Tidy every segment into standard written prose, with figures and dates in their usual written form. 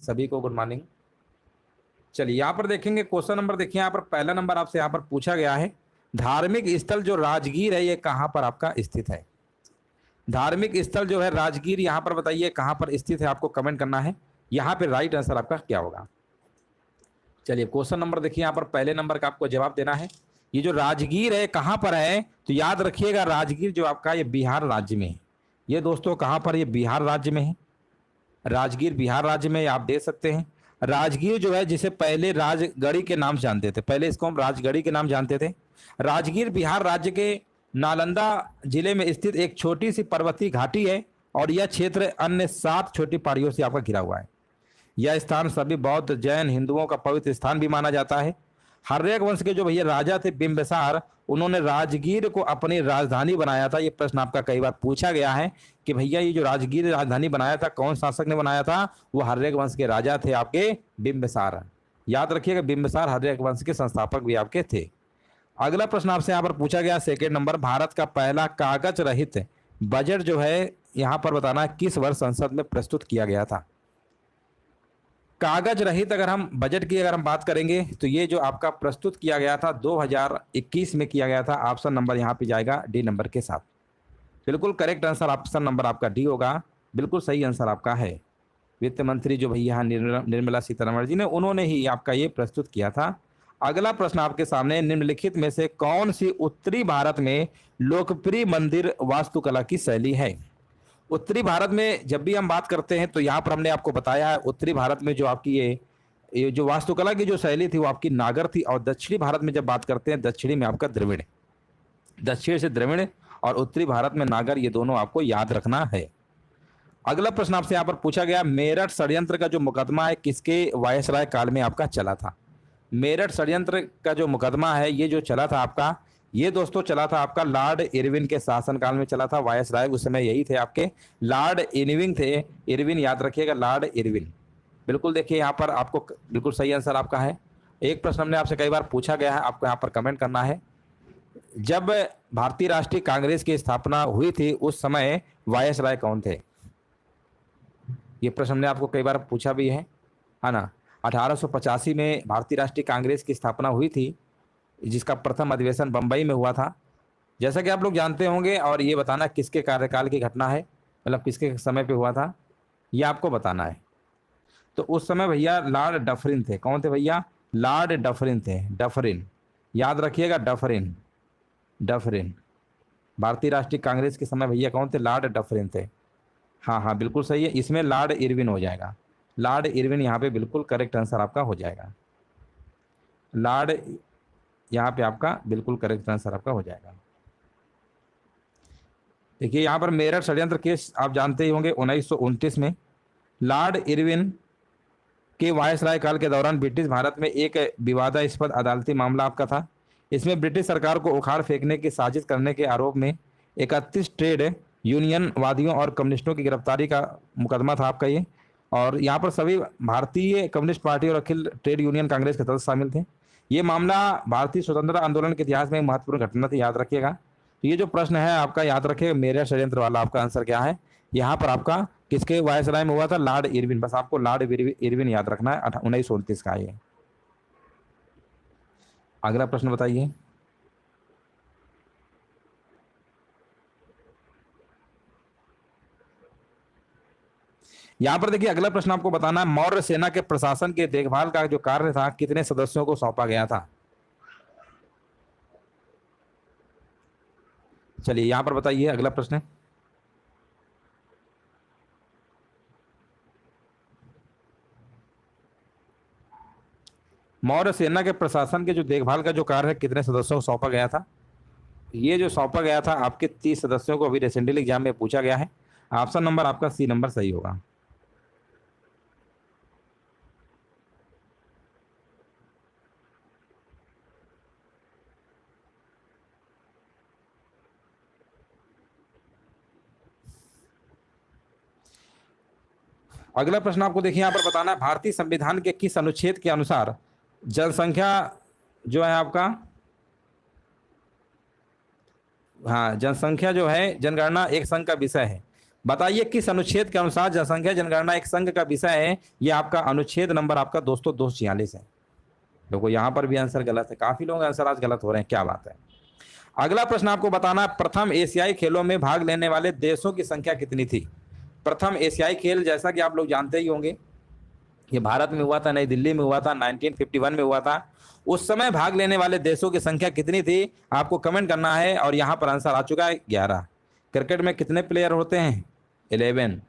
सभी को good morning. चलिए यहाँ पर देखेंगे क्वेश्चन नंबर, देखिए यहाँ पर पहला नंबर आपसे यहाँ पर पूछा गया है, धार्मिक स्थल जो राजगीर है ये कहाँ पर आपका स्थित है। धार्मिक स्थल जो है राजगीर, यहाँ पर बताइए कहाँ पर स्थित है, आपको कमेंट करना है। यहाँ पे राइट आंसर आपका क्या होगा। चलिए क्वेश्चन नंबर देखिए, यहाँ पर पहले नंबर का आपको जवाब देना है। ये जो राजगीर है कहाँ पर है, तो याद रखिएगा राजगीर जो आपका ये बिहार राज्य में है। ये दोस्तों कहाँ पर, ये बिहार राज्य में है। राजगीर बिहार राज्य में आप देख सकते हैं। राजगीर जो है जिसे पहले राजगढ़ी के नाम से जानते थे, पहले इसको हम राजगढ़ी के नाम जानते थे। राजगीर बिहार राज्य के नालंदा जिले में स्थित एक छोटी सी पर्वतीय घाटी है और यह क्षेत्र अन्य 7 छोटी पहाड़ियों से आपका घिरा हुआ है। यह स्थान सभी बौद्ध जैन हिंदुओं का पवित्र स्थान भी माना जाता है। हर्यक वंश के जो भैया राजा थे बिंबिसार, उन्होंने राजगीर को अपनी राजधानी बनाया था। ये प्रश्न आपका कई बार पूछा गया है कि भैया ये जो राजगीर राजधानी बनाया था कौन शासक ने बनाया था, वो हर्यक वंश के राजा थे आपके बिंबिसार। याद रखिएगा बिंबिसार हर्यक वंश के संस्थापक भी आपके थे। अगला प्रश्न आपसे यहाँ पर पूछा गया सेकेंड नंबर, भारत का पहला कागज रहित बजट जो है यहाँ पर बताना किस वर्ष संसद में प्रस्तुत किया गया था। कागज रहित अगर हम बजट की अगर हम बात करेंगे तो ये जो आपका प्रस्तुत किया गया था 2021 में किया गया था। ऑप्शन नंबर यहाँ पे जाएगा डी नंबर के साथ। बिल्कुल करेक्ट आंसर ऑप्शन नंबर आपका डी होगा, बिल्कुल सही आंसर आपका है। वित्त मंत्री जो भैया निर्मला सीतारमण जी ने, उन्होंने ही आपका ये प्रस्तुत किया था। अगला प्रश्न आपके सामने, निम्नलिखित में से कौन सी उत्तरी भारत में लोकप्रिय मंदिर वास्तुकला की शैली है। उत्तरी भारत में जब भी हम बात करते हैं तो यहाँ पर हमने आपको बताया है उत्तरी भारत में जो आपकी ये जो वास्तुकला की जो शैली थी वो आपकी नागर थी। और दक्षिणी भारत में जब बात करते हैं, दक्षिणी में आपका द्रविड़, दक्षिण से द्रविड़ और उत्तरी भारत में नागर, ये दोनों आपको याद रखना है। अगला प्रश्न आपसे यहाँ पर पूछा गया, मेरठ षड्यंत्र का जो मुकदमा है किसके वायसराय काल में आपका चला था। मेरठ षड्यंत्र का जो मुकदमा है ये जो चला था आपका, ये दोस्तों चला था आपका लॉर्ड इरविन के शासनकाल में चला था। वायसराय उस समय यही थे आपके, लॉर्ड इरविन थे। इरविन याद रखिएगा, लॉर्ड इरविन। बिल्कुल देखिए यहाँ पर आपको बिल्कुल सही आंसर आपका है। एक प्रश्न हमने आपसे कई बार पूछा गया है, आपको यहाँ पर कमेंट करना है। जब भारतीय राष्ट्रीय कांग्रेस की स्थापना हुई थी उस समय वायसराय कौन थे। ये प्रश्न हमने आपको कई बार पूछा भी है ना। 1885 में भारतीय राष्ट्रीय कांग्रेस की स्थापना हुई थी, जिसका प्रथम अधिवेशन बंबई में हुआ था, जैसा कि आप लोग जानते होंगे। और ये बताना किसके कार्यकाल की घटना है, मतलब किसके समय पे हुआ था, ये आपको बताना है। तो उस समय भैया लॉर्ड डफरिन थे। कौन थे भैया, लॉर्ड डफरिन थे। डफरिन याद रखिएगा, डफरिन, डफरिन। भारतीय राष्ट्रीय कांग्रेस के समय भैया कौन थे, लॉर्ड डफरिन थे। हाँ हाँ बिल्कुल सही है, इसमें लॉर्ड इरविन हो जाएगा। लॉर्ड इरविन यहाँ पे बिल्कुल करेक्ट आंसर आपका हो जाएगा। लॉर्ड यहाँ पे आपका बिल्कुल करेक्ट आंसर आपका हो जाएगा। देखिए यहाँ पर मेरठ षड्यंत्र केस आप जानते ही होंगे 1929 में लॉर्ड इरविन के वायसराय काल के दौरान ब्रिटिश भारत में एक विवादास्पद अदालती मामला आपका था। इसमें ब्रिटिश सरकार को उखाड़ फेंकने की साजिश करने के आरोप में 31 ट्रेड यूनियन वादियों और कम्युनिस्टों की गिरफ्तारी का मुकदमा था आपका ये। और यहाँ पर सभी भारतीय कम्युनिस्ट पार्टी और अखिल ट्रेड यूनियन कांग्रेस के सदस्य शामिल थे। ये मामला भारतीय स्वतंत्रता आंदोलन के इतिहास में महत्वपूर्ण घटना थी, याद रखिएगा। तो ये जो प्रश्न है आपका याद रखिएगा, मेरठ षड्यंत्र वाला आपका आंसर क्या है। यहाँ पर आपका किसके वायसराय में हुआ था, लॉर्ड इरविन। बस आपको लॉर्ड इरविन याद रखना है, 1929 का ये। अगला प्रश्न बताइए। यहाँ पर देखिए अगला प्रश्न आपको बताना है, मौर्य सेना के प्रशासन के देखभाल का जो कार्य था कितने सदस्यों को सौंपा गया था। चलिए यहाँ पर बताइए अगला प्रश्न। मौर्य सेना के प्रशासन के जो देखभाल का जो कार्य है कितने सदस्यों को सौंपा गया था। ये जो सौंपा गया था आपके 30 सदस्यों को, अभी रिसेंटली एग्जाम में पूछा गया है। ऑप्शन नंबर आपका सी नंबर सही होगा। अगला प्रश्न आपको देखिए यहाँ पर बताना है, भारतीय संविधान के किस अनुच्छेद के अनुसार जनसंख्या जो है आपका, हाँ जनसंख्या जो है जनगणना एक संघ का विषय है। बताइए किस अनुच्छेद के अनुसार जनसंख्या जनगणना एक संघ का विषय है। ये आपका अनुच्छेद नंबर आपका दोस्तों 246 है। देखो यहाँ पर भी आंसर गलत है, काफी लोग आंसर आज गलत हो रहे हैं, क्या बात है। अगला प्रश्न आपको बताना है, प्रथम एशियाई खेलों में भाग लेने वाले देशों की संख्या कितनी थी। प्रथम एशियाई खेल जैसा कि आप लोग जानते ही होंगे, ये भारत में हुआ था, नई दिल्ली में हुआ था, 1951 में हुआ था। उस समय भाग लेने वाले देशों की संख्या कितनी थी आपको कमेंट करना है। और यहाँ पर आंसर आ चुका है 11। क्रिकेट में कितने प्लेयर होते हैं, 11।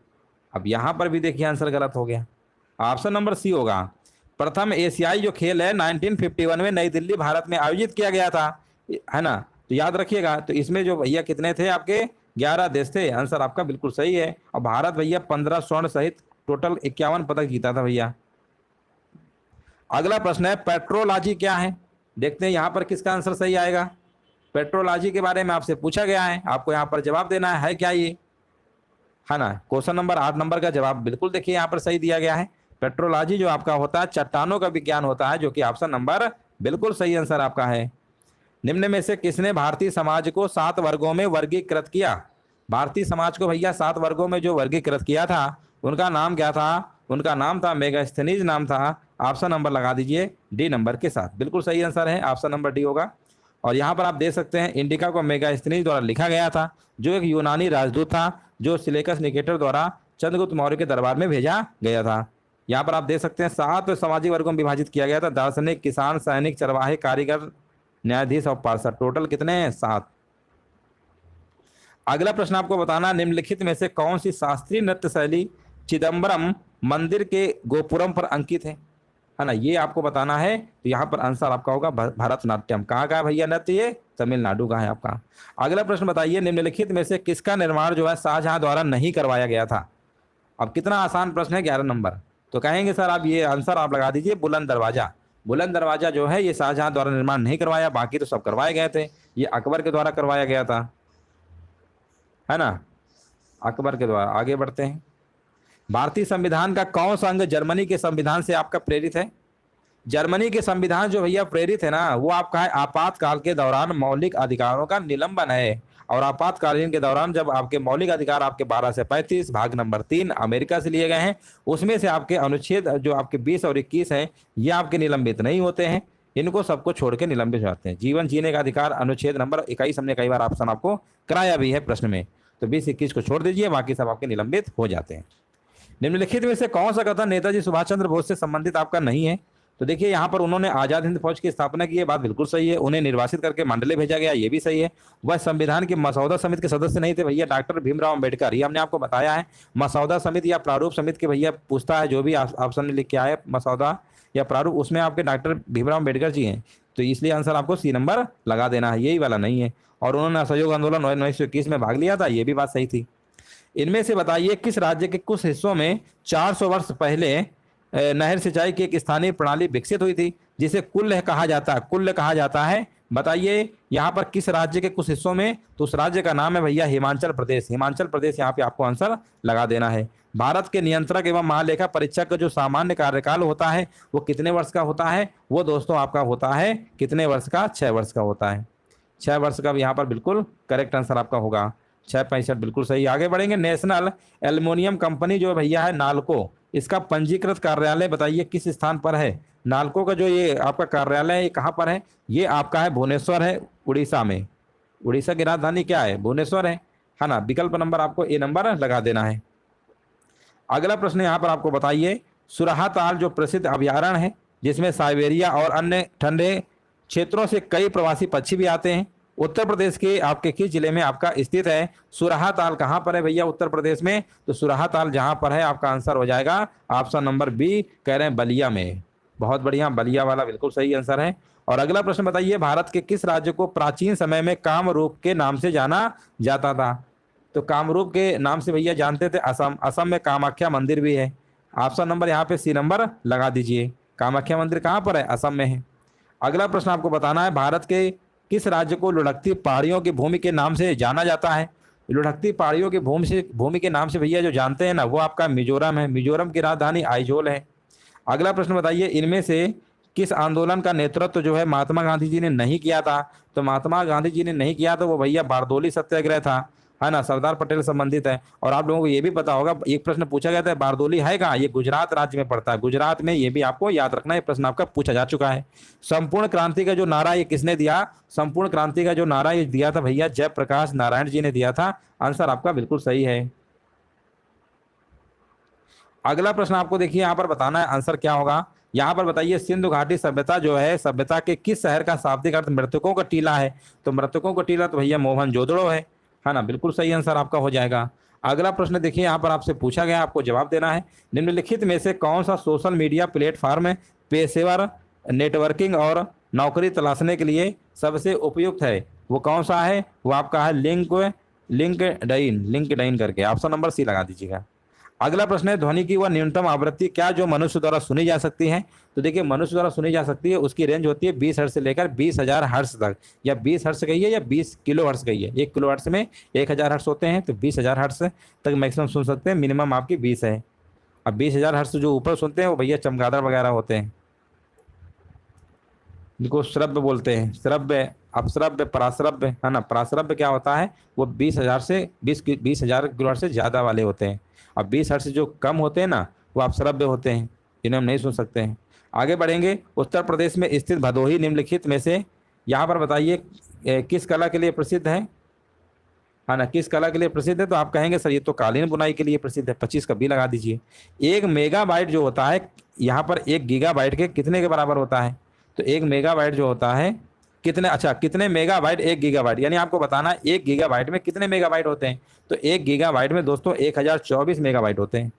अब यहाँ पर भी देखिए आंसर गलत हो गया, ऑप्शन नंबर सी होगा। प्रथम एशियाई जो खेल है 1951 में नई दिल्ली भारत में आयोजित किया गया था, है ना, तो याद रखिएगा। तो इसमें जो भैया कितने थे आपके, 11 देश थे। आंसर आपका बिल्कुल सही है। और भारत भैया 15 स्वर्ण सहित टोटल 51 पदक जीता था भैया। अगला प्रश्न है, पेट्रोलॉजी क्या है। देखते हैं यहाँ पर किसका आंसर सही आएगा। पेट्रोलॉजी के बारे में आपसे पूछा गया है, आपको यहाँ पर जवाब देना है क्या ये, है ना। क्वेश्चन नंबर 8 नंबर का जवाब बिल्कुल देखिए यहाँ पर सही दिया गया है। पेट्रोलॉजी जो आपका होता है चट्टानों का विज्ञान होता है, जो कि ऑप्शन नंबर बिल्कुल सही आंसर आपका है। निम्न में से किसने भारतीय समाज को 7 वर्गों में वर्गीकृत किया। भारतीय समाज को भैया 7 वर्गों में जो वर्गीकृत किया था उनका नाम क्या था, उनका नाम था मेगास्थनीज नाम था। ऑप्शन नंबर लगा दीजिए डी नंबर के साथ, बिल्कुल सही आंसर है, ऑप्शन नंबर डी होगा। और यहाँ पर आप देख सकते हैं इंडिका को मेगास्थनीज द्वारा लिखा गया था, जो एक यूनानी राजदूत था, जो सिलेकस निकेटर द्वारा चंद्रगुप्त मौर्य के दरबार में भेजा गया था। यहाँ पर आप देख सकते हैं 7 सामाजिक वर्गों में विभाजित किया गया था, दार्शनिक, किसान, सैनिक, चरवाहे, कारीगर, न्यायाधीश और पार्षद। टोटल कितने हैं, 7। अगला प्रश्न आपको बताना, निम्नलिखित में से कौन सी शास्त्रीय नृत्य शैली चिदम्बरम मंदिर के गोपुरम पर अंकित है ना, ये आपको बताना है। तो यहाँ पर आंसर आपका होगा भरतनाट्यम। कहाँ का है भैया नृत्य, ये तमिलनाडु का है आपका। अगला प्रश्न बताइए, निम्नलिखित में से किसका निर्माण जो है शाहजहां द्वारा नहीं करवाया गया था। अब कितना आसान प्रश्न है, 11 नंबर। तो कहेंगे सर आप ये आंसर आप लगा दीजिए बुलंद दरवाजा। बुलंद दरवाजा जो है ये शाहजहां द्वारा निर्माण नहीं करवाया, बाकी तो सब करवाए गए थे। ये अकबर के द्वारा करवाया गया था, है ना, अकबर के द्वारा। आगे बढ़ते हैं। भारतीय संविधान का कौन सा अंग जर्मनी के संविधान से आपका प्रेरित है। जर्मनी के संविधान जो भैया प्रेरित है ना, वो आपका है आपातकाल के दौरान मौलिक अधिकारों का निलंबन है। और आपातकालीन के दौरान जब आपके मौलिक अधिकार आपके 12 से 35 भाग नंबर 3 अमेरिका से लिए गए हैं, उसमें से आपके अनुच्छेद जो आपके 20 और 21 है ये आपके निलंबित नहीं होते हैं, इनको सबको छोड़ के निलंबित हो जाते हैं। जीवन जीने का अधिकार अनुच्छेद नंबर 21 हमने कई बार ऑप्शन आपको कराया भी है प्रश्न में, तो 20-21 को छोड़ दीजिए, बाकी सब आपके निलंबित हो जाते हैं। निम्नलिखित में से कौन सा कथन नेताजी सुभाष चंद्र बोस से संबंधित आपका नहीं है। तो देखिए यहाँ पर उन्होंने आजाद हिंद फौज की स्थापना की है, बात बिल्कुल सही है। उन्हें निर्वासित करके मंडले भेजा गया, ये भी सही है। वह संविधान की मसौदा समिति के सदस्य नहीं थे भैया, डॉक्टर भीमराव अंबेडकर, ये हमने आपको बताया है। मसौदा समिति या प्रारूप समिति के भैया पूछता है, जो भी ऑप्शन में लिख के आए मसौदा या प्रारूप, उसमें आपके डॉक्टर भीमराव अंबेडकर जी हैं, तो इसलिए आंसर आपको सी नंबर लगा देना है, यही वाला नहीं है। और उन्होंने असहयोग आंदोलन 1921 में भाग लिया था, ये भी बात सही थी। इनमें से बताइए किस राज्य के कुछ हिस्सों में 400 वर्ष पहले नहर सिंचाई की एक स्थानीय प्रणाली विकसित हुई थी, जिसे कुल्ल कहा जाता है, कुल्ल कहा जाता है। बताइए यहाँ पर किस राज्य के कुछ हिस्सों में, तो उस राज्य का नाम है भैया हिमाचल प्रदेश। हिमाचल प्रदेश यहाँ पे आपको आंसर लगा देना है। भारत के नियंत्रक एवं महालेखा परीक्षक का जो सामान्य कार्यकाल होता है वो कितने वर्ष का होता है, वो दोस्तों आपका होता है कितने वर्ष का, 6 वर्ष का होता है। 6 वर्ष का यहाँ पर बिल्कुल करेक्ट आंसर आपका होगा, 665 बिल्कुल सही। आगे बढ़ेंगे। नेशनल एल्युमिनियम कंपनी जो भैया है नालको, इसका पंजीकृत कार्यालय बताइए किस स्थान पर है। नालको का जो ये आपका कार्यालय है ये कहाँ पर है, ये आपका है भुवनेश्वर है, उड़ीसा में। उड़ीसा की राजधानी क्या है, भुवनेश्वर है ना। विकल्प नंबर आपको ए नंबर लगा देना है। अगला प्रश्न यहाँ पर आपको बताइए, सुराहा ताल जो प्रसिद्ध अभयारण्य है जिसमें साइबेरिया और अन्य ठंडे क्षेत्रों से कई प्रवासी पक्षी भी आते हैं, उत्तर प्रदेश के आपके किस जिले में आपका स्थित है। सुराहा ताल कहाँ पर है भैया उत्तर प्रदेश में, तो सुराहा ताल जहाँ पर है आपका आंसर हो जाएगा ऑप्शन नंबर बी, कह रहे हैं बलिया में। बहुत बढ़िया, बलिया वाला बिल्कुल सही आंसर है। और अगला प्रश्न बताइए, भारत के किस राज्य को प्राचीन समय में कामरूप के नाम से जाना जाता था। तो कामरूप के नाम से भैया जानते थे असम, असम में कामाख्या मंदिर भी है। ऑप्शन नंबर यहाँ पे सी नंबर लगा दीजिए। कामाख्या मंदिर कहाँ पर है, असम में है। अगला प्रश्न आपको बताना है, भारत के किस राज्य को लुढ़कती पहाड़ियों की भूमि के नाम से जाना जाता है। लुढ़कती पहाड़ियों की भूमि के नाम से भैया जो जानते हैं ना, वो आपका मिजोरम है। मिजोरम की राजधानी आइजोल है। अगला प्रश्न बताइए, इनमें से किस आंदोलन का नेतृत्व जो है महात्मा गांधी जी ने नहीं किया था। तो महात्मा गांधी जी ने नहीं किया तो वो भैया बारदोली सत्याग्रह था, है ना, सरदार पटेल संबंधित है। और आप लोगों को ये भी पता होगा, एक प्रश्न पूछा गया था बारदोली है कहाँ, ये गुजरात राज्य में पड़ता है, गुजरात में, ये भी आपको याद रखना है, प्रश्न आपका पूछा जा चुका है। संपूर्ण क्रांति का जो नारा ये किसने दिया, संपूर्ण क्रांति का जो नारा ये दिया था भैया जयप्रकाश नारायण जी ने दिया था। आंसर आपका बिल्कुल सही है। अगला प्रश्न आपको देखिए यहाँ पर बताना है आंसर क्या होगा। यहाँ पर बताइए सिंधु घाटी सभ्यता जो है, सभ्यता के किस शहर का शाब्दिक अर्थ मृतकों का टीला है। तो मृतकों का टीला तो भैया मोहनजोदड़ो है ना, बिल्कुल सही आंसर आपका हो जाएगा। अगला प्रश्न देखिए यहाँ पर आपसे पूछा गया, आपको जवाब देना है। निम्नलिखित में से कौन सा सोशल मीडिया प्लेटफॉर्म पेशेवर नेटवर्किंग और नौकरी तलाशने के लिए सबसे उपयुक्त है, वो कौन सा है, वो आपका है लिंक्डइन करके, ऑप्शन नंबर सी लगा दीजिएगा। अगला प्रश्न है ध्वनि की वह न्यूनतम आवृत्ति क्या जो मनुष्य द्वारा सुनी जा सकती है। तो देखिए मनुष्य द्वारा सुनी जा सकती है, उसकी रेंज होती है 20 हर्ट्ज से लेकर 20,000 हर्ट्ज तक, या 20 हर्ट्ज कहिए या 20 किलो हर्ट्ज कहिए। 1 किलो हर्ट्ज में 1000 हर्ट्ज होते हैं, तो 20,000 हर्ट्ज तक मैक्सिमम सुन सकते हैं, मिनिमम आपकी 20 है। अब 20,000 हर्ट्ज जो ऊपर सुनते हैं वो भैया चमगादड़ वगैरह होते हैं, जिनको श्रव्य बोलते हैं, श्रव्य, अपश्रव्य, पराश्रव्य, है ना। पराश्रव्य क्या होता है, वो 20,000 से 20,000 किलो हर्ट्ज से ज़्यादा वाले होते हैं। अब 20 हर्ट्ज से जो कम होते हैं ना, वो अपश्रव्य होते हैं, जिन्हें हम नहीं सुन सकते हैं। आगे बढ़ेंगे। उत्तर प्रदेश में स्थित भदोही निम्नलिखित में से यहाँ पर बताइए किस कला के लिए प्रसिद्ध है ना, किस कला के लिए प्रसिद्ध है। तो आप कहेंगे सर ये तो कालीन बुनाई के लिए प्रसिद्ध है, 25 का बी लगा दीजिए। 1 मेगाबाइट जो होता है यहाँ पर 1 गीगाबाइट के कितने के बराबर होता है। तो 1 मेगाबाइट जो होता है कितने, अच्छा कितने मेगाबाइट 1 गीगाबाइट, यानी आपको बताना है 1 गीगाबाइट में कितने मेगाबाइट होते हैं। तो 1 गीगाबाइट में दोस्तों 1024 मेगाबाइट होते हैं।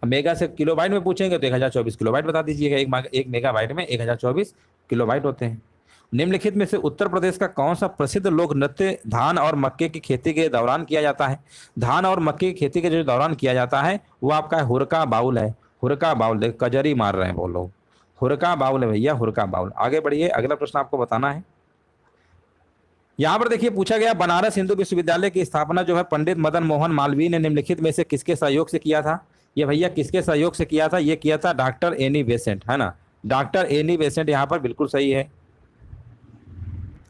अब मेगा से किलोबाइट में पूछेंगे तो 1024 किलोबाइट बता दीजिएगा। एक मेगाबाइट में 1024 किलोबाइट होते हैं। निम्नलिखित में से उत्तर प्रदेश का कौन सा प्रसिद्ध लोक नृत्य धान और मक्के की खेती के दौरान किया जाता है। धान और मक्के की खेती के जो दौरान किया जाता है वो आपका हुरका बाउल है। हुरका बाउल, देख कजरी मार रहे हैं वो लोग, हुरका बाउल है भैया, हुरका बाउल। आगे बढ़िए, अगला प्रश्न आपको बताना है। यहाँ पर देखिए पूछा गया बनारस हिंदू विश्वविद्यालय की स्थापना जो है पंडित मदन मोहन मालवीय ने निम्नलिखित में से किसके सहयोग से किया था। ये भैया किसके सहयोग से किया था, ये किया था डॉक्टर एनी बेसेंट, है ना। डॉक्टर एनी बेसेंट यहाँ पर बिल्कुल सही है।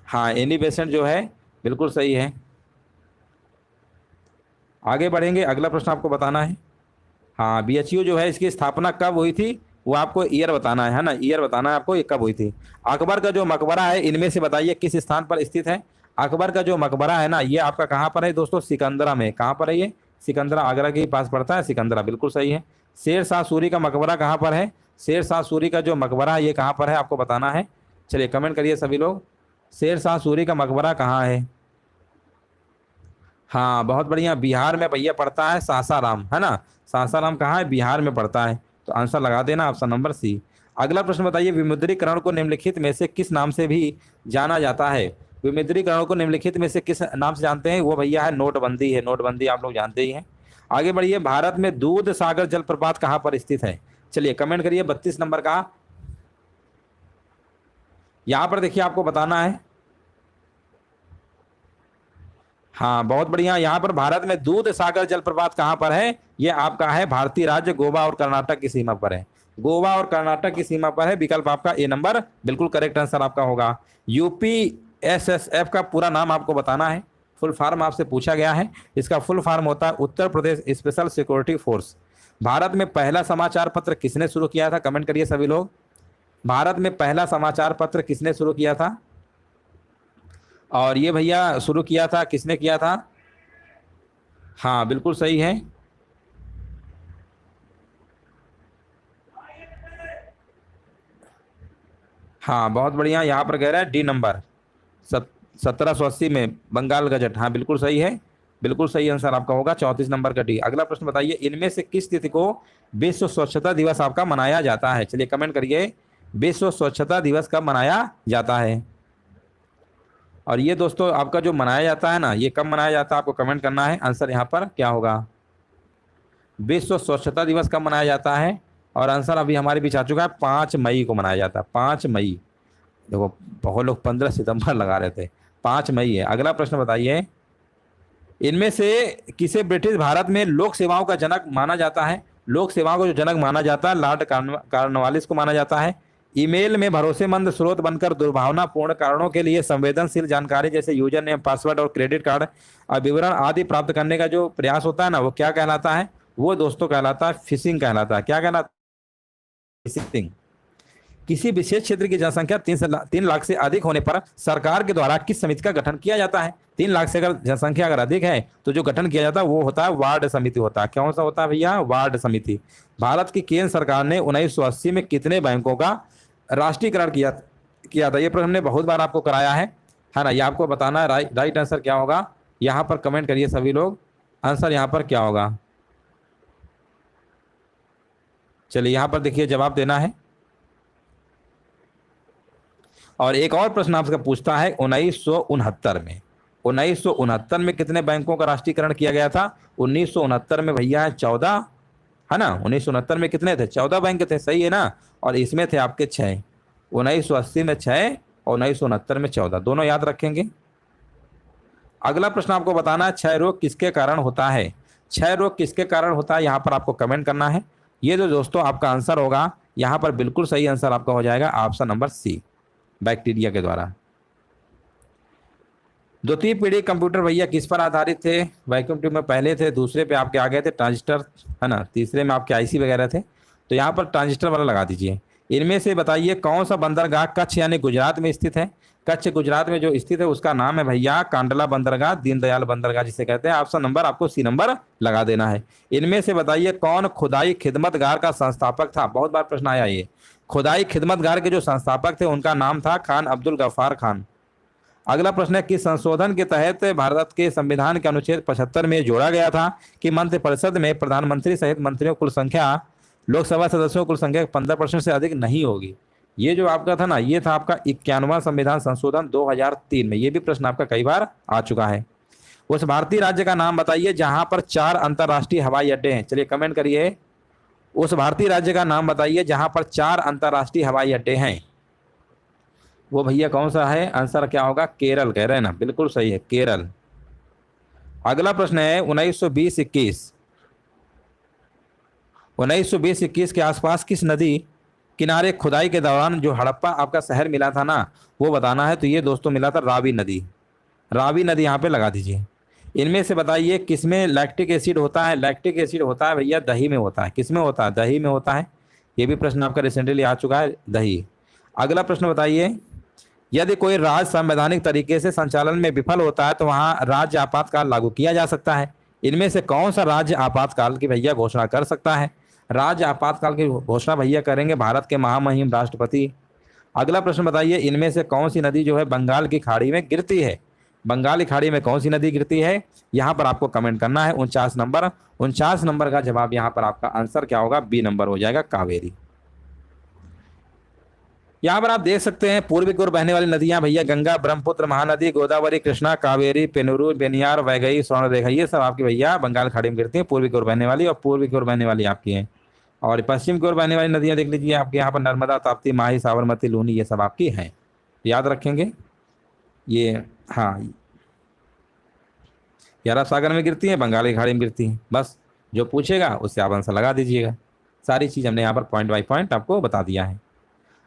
हाँ, एनी बेसेंट जो है बिल्कुल सही है। आगे बढ़ेंगे, अगला प्रश्न आपको बताना है। हाँ, बीएचयू जो है इसकी स्थापना कब हुई थी, वो आपको ईयर बताना है ना, ईयर बताना है आपको ये कब हुई थी। अकबर का जो मकबरा है इनमें से बताइए किस स्थान पर स्थित है। अकबर का जो मकबरा है ना, ये आपका कहाँ पर है दोस्तों, सिकंदरा में। कहाँ पर है ये, सिकंदरा, आगरा के पास पड़ता है सिकंदरा, बिल्कुल सही है। शेर शाह सूरी का मकबरा कहाँ पर है, शेर शाह सूरी का जो मकबरा है ये कहाँ पर है आपको बताना है। चलिए कमेंट करिए सभी लोग, शेर शाह सूरी का मकबरा कहाँ है। हाँ बहुत बढ़िया, बिहार में भैया पड़ता है सासाराम, है ना। सासाराम कहाँ है, बिहार में पड़ता है। तो आंसर लगा देना ऑप्शन नंबर सी। अगला प्रश्न बताइए विमुद्रीकरण को निम्नलिखित में से किस नाम से भी जाना जाता है। विमुद्रीकरण को निम्नलिखित में से किस नाम से जानते हैं, वो भैया है नोटबंदी है। नोटबंदी आप लोग जानते ही हैं। आगे बढ़िए, भारत में दूध सागर जलप्रपात कहाँ पर स्थित है। चलिए कमेंट करिए 32 नंबर का। यहाँ पर देखिए आपको बताना है। हाँ बहुत बढ़िया, यहाँ पर भारत में दूध सागर जलप्रपात कहाँ पर है, ये आपका है भारतीय राज्य गोवा और कर्नाटक की सीमा पर है। गोवा और कर्नाटक की सीमा पर है। विकल्प आपका ए नंबर बिल्कुल करेक्ट आंसर आपका होगा। यूपीएसएसएफ का पूरा नाम आपको बताना है, फुल फॉर्म आपसे पूछा गया है। इसका फुल फॉर्म होता है Uttar Pradesh special security force. Bharat में पहला समाचार पत्र किसने शुरू किया था, कमेंट करिए सभी लोग। भारत में पहला समाचार पत्र किसने शुरू किया था, और ये भैया शुरू किया था किसने किया था। हाँ बिल्कुल सही है। हाँ बहुत बढ़िया, यहाँ पर कह रहा है डी नंबर 1780 में बंगाल गजट। हाँ बिल्कुल सही है, बिल्कुल सही आंसर आपका होगा 34 नंबर का डी। अगला प्रश्न बताइए इनमें से किस तिथि को विश्व स्वच्छता दिवस आपका मनाया जाता है। चलिए कमेंट करिए विश्व स्वच्छता दिवस कब मनाया जाता है। और ये दोस्तों आपका जो मनाया जाता है ना, ये कब मनाया जाता है आपको कमेंट करना है। आंसर यहाँ पर क्या होगा, विश्व स्वच्छता दिवस कब मनाया जाता है। और आंसर अभी हमारे बीच आ चुका है, 5 मई को मनाया जाता है। 5 मई, देखो बहुत लोग 15 सितंबर लगा रहे थे, 5 मई है। अगला प्रश्न बताइए इनमें से किसे ब्रिटिश भारत में लोक सेवाओं का जनक माना जाता है। लोक सेवाओं का जो जनक माना जाता है लॉर्ड कॉर्नवालिस को माना जाता है, ईमेल में भरोसेमंद स्रोत बनकर दुर्भावनापूर्ण कारणों के लिए संवेदनशील जानकारी जैसे यूजर नेम, पासवर्ड और क्रेडिट कार्ड विवरण आदि प्राप्त करने का जो प्रयास होता है ना, वो क्या कहलाता है? वो दोस्तों कहलाता है फिशिंग कहलाता है। क्या कहलाता है? फिशिंग। किसी विशेष क्षेत्र की जनसंख्या 3 लाख से अधिक होने पर सरकार के द्वारा किस समिति का गठन किया जाता है? 3 लाख से अगर जनसंख्या अगर अधिक है तो जो गठन किया जाता है वो होता है वार्ड समिति होता है। कौन सा होता है भैया? वार्ड समिति। भारत की केंद्र सरकार ने 1980 में कितने बैंकों का राष्ट्रीयकरण किया था? ये प्रश्न हमने बहुत बार आपको कराया है ना? ये आपको बताना है राइट आंसर क्या होगा। यहाँ पर कमेंट करिए सभी लोग, आंसर यहाँ पर क्या होगा। चलिए यहाँ पर देखिए जवाब देना है। और एक और प्रश्न आपसे पूछता है 1969 में, 1969 में कितने बैंकों का राष्ट्रीयकरण किया गया था? 1969 में भैया 14, है ना? 1969 में कितने थे? 14 बैंक थे, सही है ना? और इसमें थे आपके 6। 1980 में 6 और 1969 में 14, दोनों याद रखेंगे। अगला प्रश्न आपको बताना है क्षय रोग किसके कारण होता है? क्षय रोग किसके कारण होता है, यहाँ पर आपको कमेंट करना है। ये जो दोस्तों आपका आंसर होगा, यहाँ पर बिल्कुल सही आंसर आपका हो जाएगा ऑप्शन नंबर सी, बैक्टीरिया के द्वारा। द्वितीय पीढ़ी कंप्यूटर भैया किस पर आधारित थे? वैक्यूम ट्यूब में पहले थे, दूसरे पे आपके आ गए थे ट्रांजिस्टर, है ना? तीसरे में आपके आईसी वगैरह थे। तो यहाँ पर ट्रांजिस्टर वाला लगा दीजिए। इनमें से बताइए कौन सा बंदरगाह कच्छ यानी गुजरात में स्थित है? कच्छ गुजरात में जो स्थित है उसका नाम है भैया कांडला बंदरगाह, दीनदयाल बंदरगाह जिसे कहते हैं। ऑप्शन नंबर आपको सी नंबर लगा देना है। इनमें से बताइए कौन खुदाई खिदमतगार का संस्थापक था? बहुत बार प्रश्न आया ये। खुदाई खिदमतगार के जो संस्थापक थे उनका नाम था खान अब्दुल गफ्फार खान। अगला प्रश्न है किस संशोधन के तहत भारत के संविधान के अनुच्छेद 75 में जोड़ा गया था कि मंत्रिपरिषद में प्रधानमंत्री सहित मंत्रियों कुल संख्या लोकसभा सदस्यों कुल संख्या 15% से अधिक नहीं होगी? ये जो आपका था ना, ये था आपका 51वां संविधान संशोधन 2003 में। ये भी प्रश्न आपका कई बार आ चुका है। उस भारतीय राज्य का नाम बताइए जहां पर 4 अंतर्राष्ट्रीय हवाई अड्डे हैं। चलिए कमेंट करिए, उस भारतीय राज्य का नाम बताइए जहां पर 4 अंतर्राष्ट्रीय हवाई अड्डे हैं। वो भैया कौन सा है? आंसर क्या होगा? केरल कह रहे हैं ना, बिल्कुल सही है, केरल। अगला प्रश्न है 1920-21 1920-21 के आसपास किस नदी किनारे खुदाई के दौरान जो हड़प्पा आपका शहर मिला था ना, वो बताना है। तो ये दोस्तों मिला था रावी नदी। रावी नदी यहाँ पे लगा दीजिए। इनमें से बताइए किसमें लैक्टिक एसिड होता है? लैक्टिक एसिड होता है भैया दही में होता है। किसमें होता है? दही में होता है। ये भी प्रश्न आपका रिसेंटली आ चुका है, दही। अगला प्रश्न बताइए यदि कोई राज्य संवैधानिक तरीके से संचालन में विफल होता है तो वहां राज्य आपातकाल लागू किया जा सकता है। इनमें से कौन सा राज्य आपातकाल की भैया घोषणा कर सकता है? राज्य आपातकाल की घोषणा भैया करेंगे भारत के महामहिम राष्ट्रपति। अगला प्रश्न बताइए इनमें से कौन सी नदी जो है बंगाल की खाड़ी में गिरती है? बंगाल की खाड़ी में कौन सी नदी गिरती है? यहाँ पर आपको कमेंट करना है। 49 नंबर का जवाब यहाँ पर आपका आंसर क्या होगा? बी नंबर हो जाएगा, कावेरी। यहाँ पर आप देख सकते हैं पूर्वी की ओर बहने वाली नदियां भैया गंगा, ब्रह्मपुत्र, महानदी, गोदावरी, कृष्णा, कावेरी, पेनुरू, बेनियार, वैगई, स्वर्णरेखा, ये सब आपकी भैया बंगाल खाड़ी में गिरती हैं। पूर्वी की ओर बहने वाली और पूर्वी की ओर बहने वाली आपकी हैं। और पश्चिम की ओर बहने वाली नदियां देख लीजिए आपके यहाँ पर नर्मदा, ताप्ती, माही, साबरमती, लूनी, ये सब आपकी हैं। याद रखेंगे ये। हाँ, ये अरब सागर में गिरती हैं, बंगाल की खाड़ी में गिरती हैं। बस जो पूछेगा उससे आप आंसर लगा दीजिएगा। सारी चीज़ हमने यहाँ पर पॉइंट बाई पॉइंट आपको बता दिया है।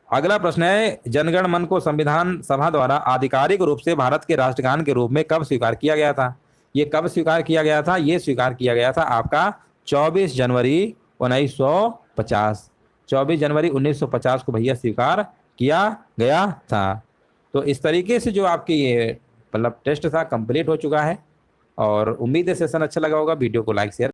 अगला प्रश्न है जनगण मन को संविधान सभा द्वारा आधिकारिक रूप से भारत के राष्ट्रगान के रूप में कब स्वीकार किया गया था? ये कब स्वीकार किया गया था? ये स्वीकार किया गया था आपका 24 जनवरी 1950। 24 जनवरी 1950 को भैया स्वीकार किया गया था। तो इस तरीके से जो आपकी ये मतलब टेस्ट था कंप्लीट हो चुका है। और उम्मीद है सेशन अच्छा लगा होगा। वीडियो को लाइक शेयर